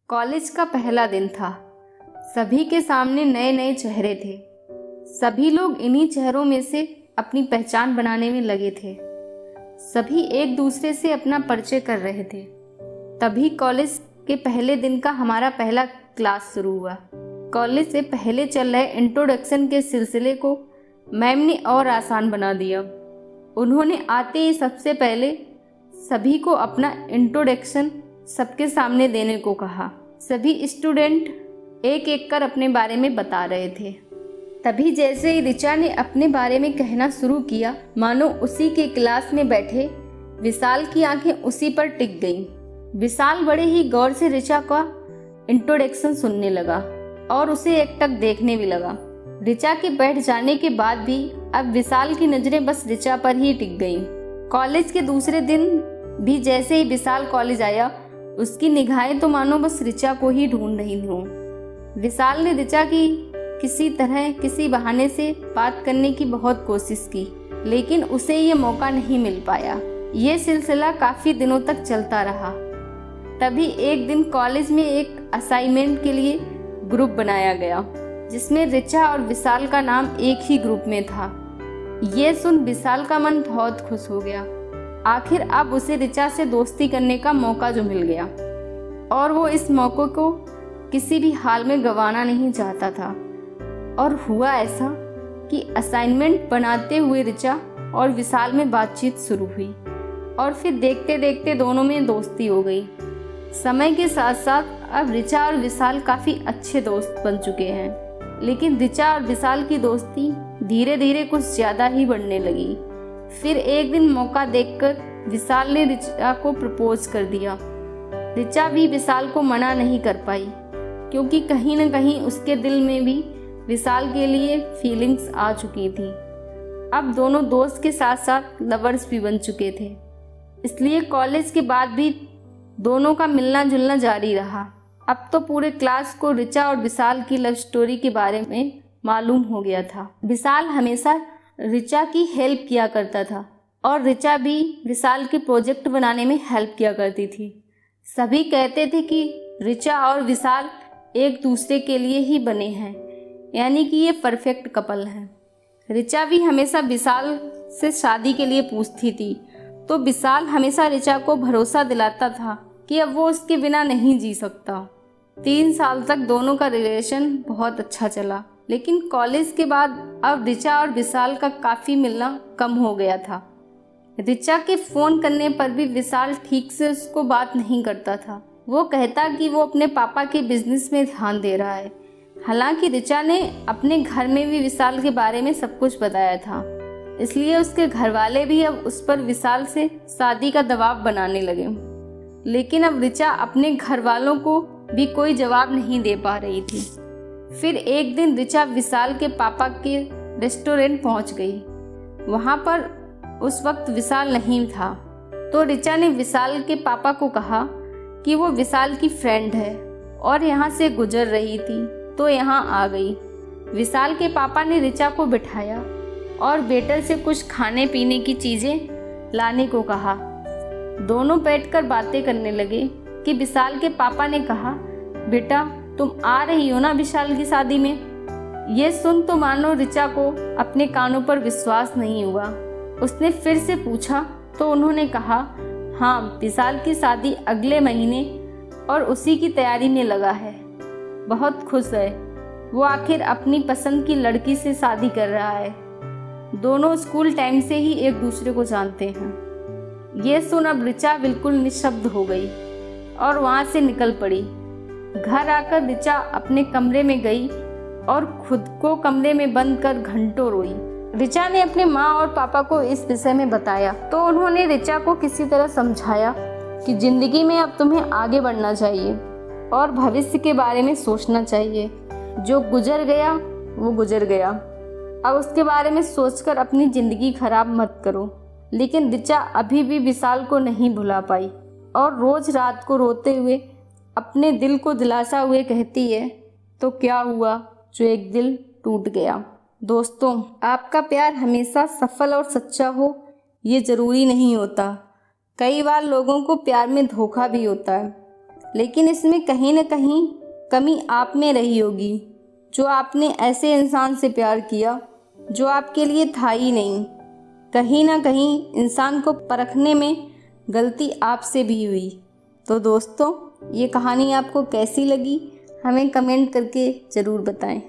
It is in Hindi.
कॉलेज का पहला दिन था। सभी के सामने नए नए चेहरे थे। सभी लोग इन्हीं चेहरों में से अपनी पहचान बनाने में लगे थे। सभी एक दूसरे से अपना परिचय कर रहे थे। तभी कॉलेज के पहले दिन का हमारा पहला क्लास शुरू हुआ। कॉलेज से पहले चल रहे इंट्रोडक्शन के सिलसिले को मैम ने और आसान बना दिया। उन्होंने आते ही सबसे पहले सभी को अपना इंट्रोडक्शन सबके सामने देने को कहा। सभी स्टूडेंट एक एक कर अपने बारे में बता रहे थे। तभी जैसे ही ऋचा ने अपने बारे में कहना शुरू किया, मानो उसी के क्लास में बैठे विशाल की आंखें उसी पर टिक गईं। विशाल बड़े ही गौर से ऋचा का इंट्रोडक्शन सुनने लगा और उसे एकटक देखने भी लगा। ऋचा के बैठ जाने के बाद भी अब विशाल की नजरें बस ऋचा पर ही टिक गईं। कॉलेज के दूसरे दिन भी जैसे ही विशाल कॉलेज आया, उसकी निगाहें तो मानो बस ऋचा को ही ढूंढ रही हों। विशाल ने ऋचा की किसी तरह किसी बहाने से बात करने की बहुत कोशिश की, लेकिन उसे ये मौका नहीं मिल पाया। ये सिलसिला काफी दिनों तक चलता रहा। तभी एक दिन कॉलेज में एक असाइनमेंट के लिए ग्रुप बनाया गया, जिसमें ऋचा और विशाल का नाम एक ही ग्रुप में था। ये सुन विशाल का मन बहुत खुश हो गया। आखिर अब उसे ऋचा से दोस्ती करने का मौका जो मिल गया, और वो इस मौके को किसी भी हाल में गंवाना नहीं चाहता था। और हुआ ऐसा कि असाइनमेंट बनाते हुए ऋचा और विशाल में बातचीत शुरू हुई, और फिर देखते देखते दोनों में दोस्ती हो गई। समय के साथ साथ अब ऋचा और विशाल काफी अच्छे दोस्त बन चुके हैं, लेकिन ऋचा और विशाल की दोस्ती धीरे धीरे कुछ ज्यादा ही बढ़ने लगी। फिर एक दिन मौका देखकर विशाल ने ऋचा को प्रपोज कर दिया। ऋचा भी विशाल को मना नहीं कर पाई, क्योंकि कहीं न कहीं उसके दिल में भी विशाल के लिए फीलिंग्स आ चुकी थी। अब दोनों दोस्त के साथ साथ लवर्स भी बन चुके थे, इसलिए कॉलेज के बाद भी दोनों का मिलना जुलना जारी रहा। अब तो पूरे क्लास को ऋचा और विशाल की लव स्टोरी के बारे में मालूम हो गया था। विशाल हमेशा ऋचा की हेल्प किया करता था, और ऋचा भी विशाल के प्रोजेक्ट बनाने में हेल्प किया करती थी। सभी कहते थे कि ऋचा और विशाल एक दूसरे के लिए ही बने हैं, यानी कि ये परफेक्ट कपल हैं। ऋचा भी हमेशा विशाल से शादी के लिए पूछती थी, तो विशाल हमेशा ऋचा को भरोसा दिलाता था कि अब वो उसके बिना नहीं जी सकता। 3 साल तक दोनों का रिलेशन बहुत अच्छा चला, लेकिन कॉलेज के बाद अब ऋचा और विशाल का काफी मिलना कम हो गया था। ऋचा के फोन करने पर भी विशाल ठीक से उसको बात नहीं करता था। वो कहता कि वो अपने पापा के बिजनेस में ध्यान दे रहा है। हालांकि ऋचा ने अपने घर में भी विशाल के बारे में सब कुछ बताया था, इसलिए उसके घर वाले भी अब उस पर विशाल से शादी का दबाव बनाने लगे। लेकिन अब ऋचा अपने घर वालों को भी कोई जवाब नहीं दे पा रही थी। फिर एक दिन ऋचा विशाल के पापा के रेस्टोरेंट पहुंच गई। वहां पर उस वक्त विशाल नहीं था, तो ऋचा ने विशाल के पापा को कहा कि वो विशाल की फ्रेंड है और यहाँ से गुजर रही थी, तो यहाँ आ गई। विशाल के पापा ने ऋचा को बिठाया और वेटर से कुछ खाने पीने की चीजें लाने को कहा। दोनों बैठकर बातें करने लगे कि विशाल के पापा ने कहा, बेटा तुम आ रही हो ना विशाल की शादी में। ये सुन तो मानो ऋचा को अपने कानों पर विश्वास नहीं हुआ। उसने फिर से पूछा, तो उन्होंने कहा, हाँ विशाल की शादी अगले महीने और उसी की तैयारी में लगा है। बहुत खुश है वो, आखिर अपनी पसंद की लड़की से शादी कर रहा है। दोनों स्कूल टाइम से ही एक दूसरे को जानते हैं। ये सुन अब ऋचा बिल्कुल निशब्द हो गई और वहाँ से निकल पड़ी। घर आकर ऋचा अपने कमरे में गई और खुद को कमरे में बंद कर घंटों रोई। ऋचा ने अपने माँ और पापा को इस विषय में बताया, तो उन्होंने ऋचा को किसी तरह समझाया कि जिंदगी में अब तुम्हें आगे बढ़ना चाहिए और भविष्य के बारे में सोचना चाहिए। जो गुजर गया वो गुजर गया, अब उसके बारे में सोचकर अपनी जिंदगी खराब मत करो। लेकिन ऋचा अभी भी विशाल को नहीं भुला पाई और रोज रात को रोते हुए अपने दिल को दिलासा हुए कहती है, तो क्या हुआ जो एक दिल टूट गया। दोस्तों, आपका प्यार हमेशा सफल और सच्चा हो ये ज़रूरी नहीं होता। कई बार लोगों को प्यार में धोखा भी होता है, लेकिन इसमें कहीं न कहीं कमी आप में रही होगी, जो आपने ऐसे इंसान से प्यार किया जो आपके लिए था ही नहीं। कहीं ना कहीं इंसान को परखने में गलती आपसे भी हुई। तो दोस्तों, ये कहानी आपको कैसी लगी हमें कमेंट करके ज़रूर बताएं।